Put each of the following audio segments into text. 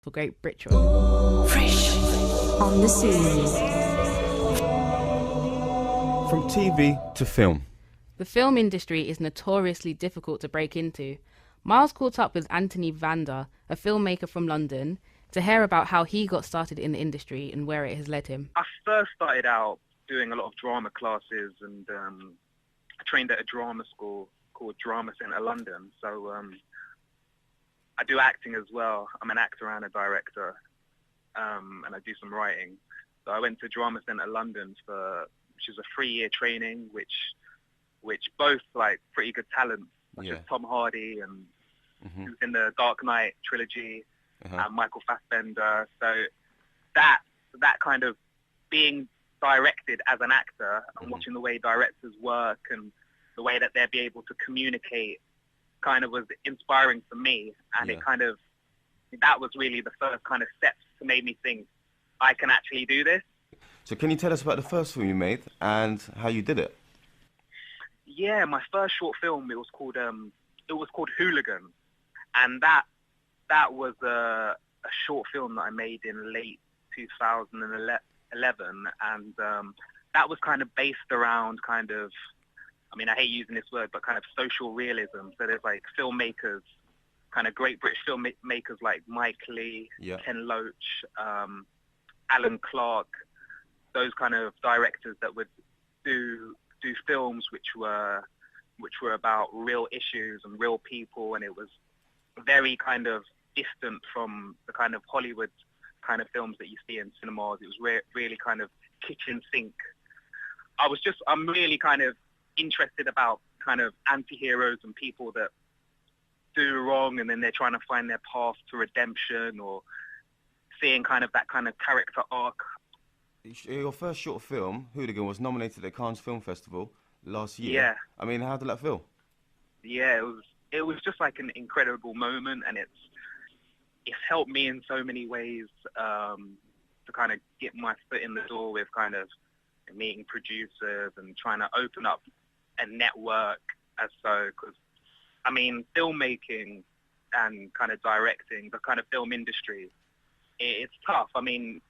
for Great Britain. Fresh on the scene. From TV to film. The film industry is notoriously difficult to break into. Miles caught up with Anthony Vander, a filmmaker from London, to hear about how he got started in the industry and where it has led him. I first started out doing a lot of drama classes and I trained at a drama school called Drama Centre London. So I do acting as well. I'm an actor and a director, and I do some writing. So I went to Drama Centre London which is a 3-year training, which both like pretty good talents, such as Tom Hardy and who's in the Dark Knight trilogy, and Michael Fassbender. So that kind of being directed as an actor and watching the way directors work and the way that they'd be able to communicate kind of was inspiring for me. And that was really the first kind of steps to make me think I can actually do this. So can you tell us about the first film you made and how you did it? Yeah, my first short film, it was called Hooligan, and that was a short film that I made in late 2011, and that was kind of based around I hate using this word, but kind of social realism. So there's like filmmakers, kind of great British filmmakers like Mike Leigh, Ken Loach, Alan Clark, those kind of directors that would do films which were about real issues and real people, and it was very kind of distant from the kind of Hollywood kind of films that you see in cinemas. It was really kind of kitchen sink. I'm really kind of interested about kind of anti-heroes and people that do wrong and then they're trying to find their path to redemption, or seeing kind of that kind of character arc. Your first short film, Hooligan, was nominated at Cannes Film Festival last year. Yeah. I mean, how did that feel? Yeah, it was just like an incredible moment, and it's helped me in so many ways to kind of get my foot in the door with kind of meeting producers and trying to open up a network because I mean, filmmaking and kind of directing, the kind of film industry, it's tough. I mean,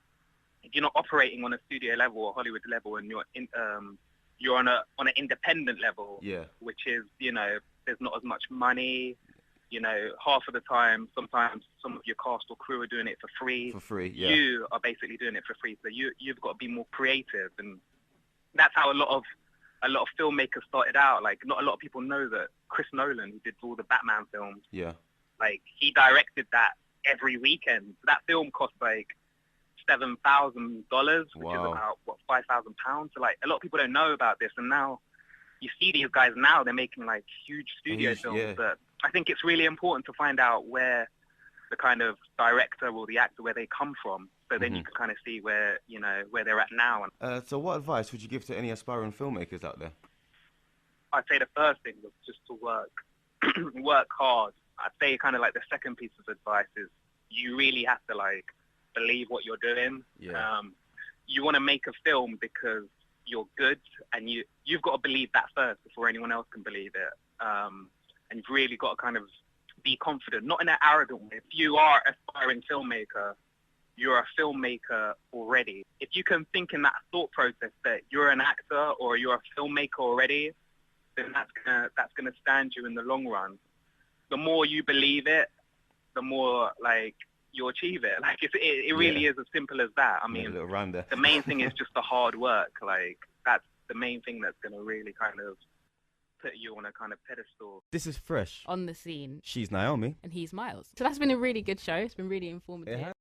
you're not operating on a studio level or Hollywood level, and you're on an independent level, which is, there's not as much money. Half of the time, sometimes some of your cast or crew are doing it for free. For free, You are basically doing it for free, so you've got to be more creative, and that's how a lot of filmmakers started out. Like, not a lot of people know that Chris Nolan, who did all the Batman films, like he directed that every weekend. That film cost like $7,000, which is about £5,000. So like a lot of people don't know about this, and now you see these guys now, they're making like huge studio films. But I think it's really important to find out where the kind of director or the actor, where they come from, so then you can kind of see where they're at now. So what advice would you give to any aspiring filmmakers out there? I'd say the first thing was just to work hard. I'd say kind of like the second piece of advice is you really have to like believe what you're doing. You want to make a film because you're good, and you've got to believe that first before anyone else can believe it. And you've really got to kind of be confident, not in an arrogant way. If you are an aspiring filmmaker, you're a filmmaker already. If you can think in that thought process that you're an actor or you're a filmmaker already, then that's gonna stand you in the long run. The more you believe it, the more like you'll achieve it. Like it really is as simple as that. I mean, the main thing is just the hard work. Like that's the main thing that's gonna really kind of put you on a kind of pedestal. This is Fresh On the Scene. She's Naomi. And he's Miles. So that's been a really good show. It's been really informative.